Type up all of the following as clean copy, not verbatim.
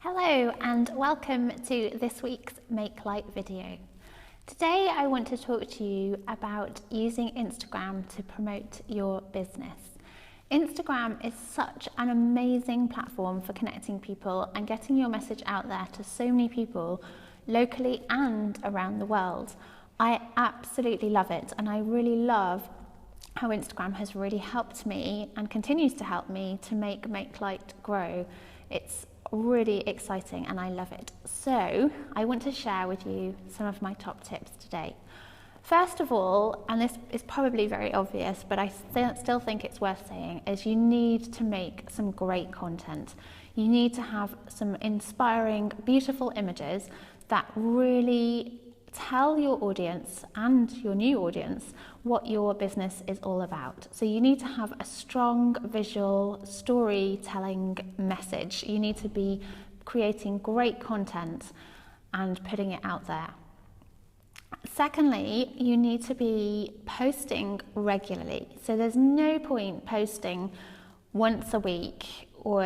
Hello and welcome to this week's Make Light video. Today I want to talk to you about using Instagram to promote your business. Instagram is such an amazing platform for connecting people and getting your message out there to so many people locally and around the world. I absolutely love it, and I really love how Instagram has really helped me and continues to help me to make Light grow. It's really exciting and I love it. So I want to share with you some of my top tips today. First of all, and this is probably very obvious, but I still think it's worth saying, is you need to make some great content. You need to have some inspiring, beautiful images that really tell your audience and your new audience what your business is all about. So you need to have a strong visual storytelling message. You need to be creating great content and putting it out there. Secondly, you need to be posting regularly. So there's no point posting once a week or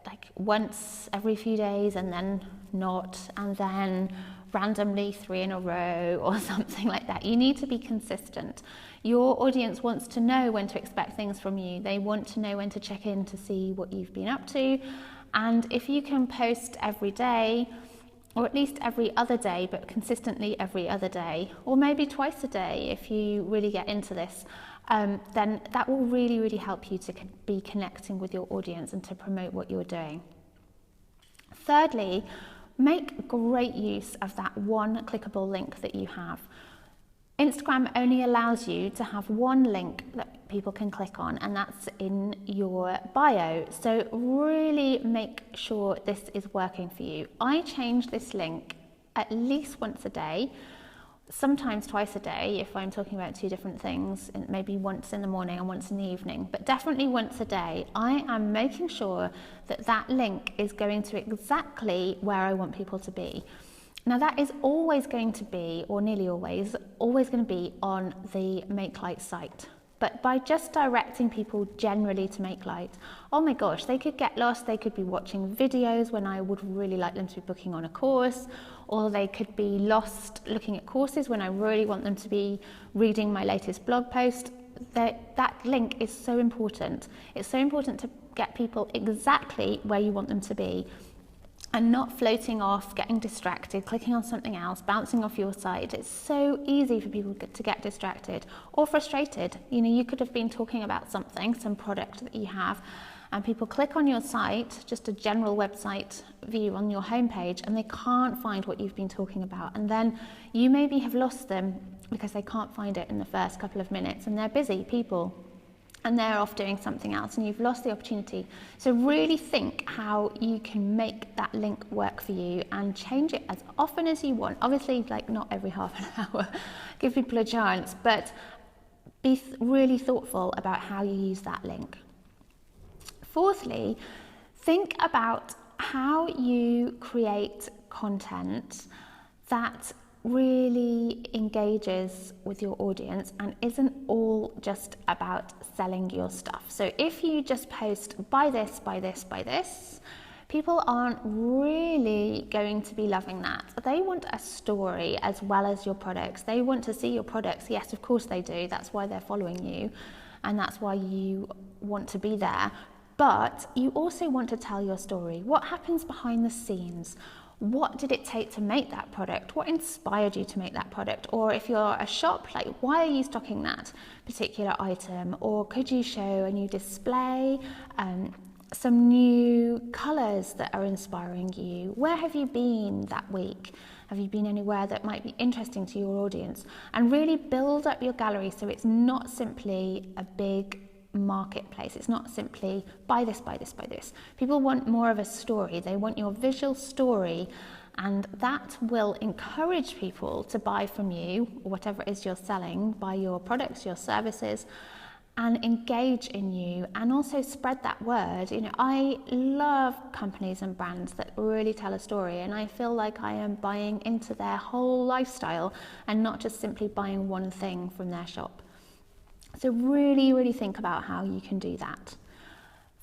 like once every few days and then not, and then randomly 3 in a row or something like that. You need to be consistent. Your audience wants to know when to expect things from you. They want to know when to check in to see what you've been up to. And if you can post every day, or at least every other day, but consistently every other day, or maybe twice a day if you really get into this, then that will really, really help you to be connecting with your audience and to promote what you're doing. Thirdly, make great use of that one clickable link that you have. Instagram only allows you to have one link that people can click on, and that's in your bio. So really make sure this is working for you. I change this link at least once a day, sometimes twice a day if I'm talking about two different things, and maybe once in the morning and once in the evening, but definitely once a day. I am making sure that that link is going to exactly where I want people to be. Now that is always going to be, or nearly always going to be on the Make Light site. But by just directing people generally to Make Light, oh my gosh, they could get lost. They could be watching videos when I would really like them to be booking on a course, or they could be lost looking at courses when I really want them to be reading my latest blog post. That link is so important. It's so important to get people exactly where you want them to be, and not floating off, getting distracted, clicking on something else, bouncing off your site. It's so easy for people to get distracted or frustrated. You know, you could have been talking about something, some product that you have, and people click on your site, just a general website view on your homepage, and they can't find what you've been talking about. And then you maybe have lost them because they can't find it in the first couple of minutes, and they're busy people, and they're off doing something else, and you've lost the opportunity. So really think how you can make that link work for you and change it as often as you want. Obviously, like not every half an hour, give people a chance, but be really thoughtful about how you use that link. Fourthly, think about how you create content that really engages with your audience and isn't all just about selling your stuff. So if you just post buy this, buy this, buy this, people aren't really going to be loving that. They want a story as well as your products. They want to see your products. Yes, of course they do. That's why they're following you, and that's why you want to be there. But you also want to tell your story. What happens behind the scenes? What did it take to make that product? What inspired you to make that product? Or if you're a shop, like, why are you stocking that particular item? Or could you show a new display, some new colors that are inspiring you? Where have you been that week? Have you been anywhere that might be interesting to your audience? And really build up your gallery so it's not simply a big marketplace. It's not simply buy this, buy this, buy this. People want more of a story. They want your visual story, and that will encourage people to buy from you, or whatever it is you're selling, buy your products, your services, and engage in you, and also spread that word. You know, I love companies and brands that really tell a story, and I feel like I am buying into their whole lifestyle and not just simply buying one thing from their shop. So really, really think about how you can do that.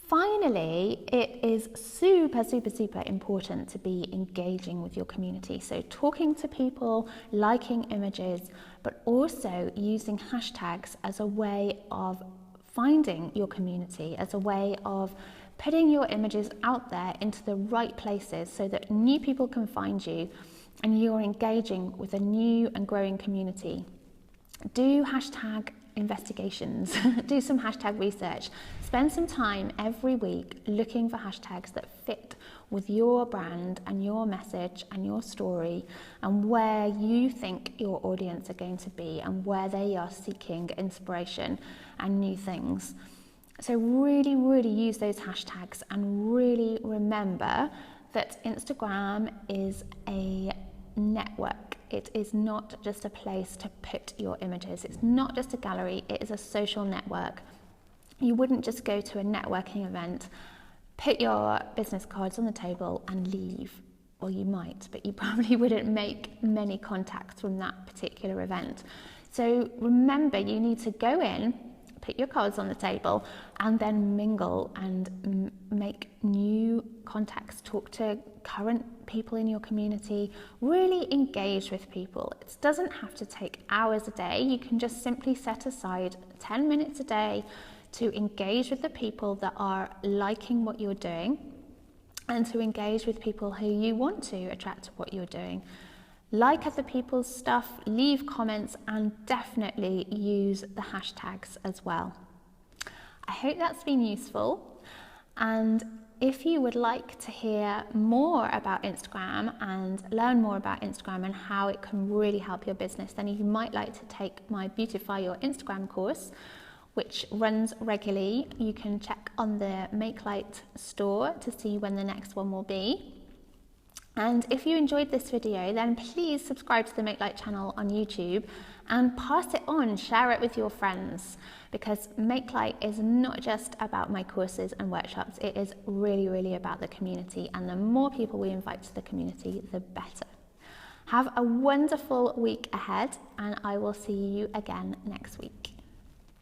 Finally, it is super, super, super important to be engaging with your community. So talking to people, liking images, but also using hashtags as a way of finding your community, as a way of putting your images out there into the right places so that new people can find you and you're engaging with a new and growing community. Do hashtag investigations, do some hashtag research, spend some time every week looking for hashtags that fit with your brand and your message and your story and where you think your audience are going to be and where they are seeking inspiration and new things. So really, really use those hashtags and really remember that Instagram is a network. It is not just a place to put your images. It's not just a gallery, it is a social network. You wouldn't just go to a networking event, put your business cards on the table and leave. Well, you might, but you probably wouldn't make many contacts from that particular event. So remember, you need to go in, put your cards on the table and then mingle and make new contacts, talk to current people in your community, really engage with people. It doesn't have to take hours a day. You can just simply set aside 10 minutes a day to engage with the people that are liking what you're doing and to engage with people who you want to attract to what you're doing. Like other people's stuff, leave comments, and definitely use the hashtags as well. I hope that's been useful, and if you would like to hear more about Instagram and learn more about Instagram and how it can really help your business, then you might like to take my Beautify Your Instagram course, which runs regularly. You can check on the MakeLight store to see when the next one will be. And if you enjoyed this video, then please subscribe to the MakeLight channel on YouTube and pass it on, share it with your friends, because MakeLight is not just about my courses and workshops, it is really, really about the community, and the more people we invite to the community, the better. Have a wonderful week ahead, and I will see you again next week.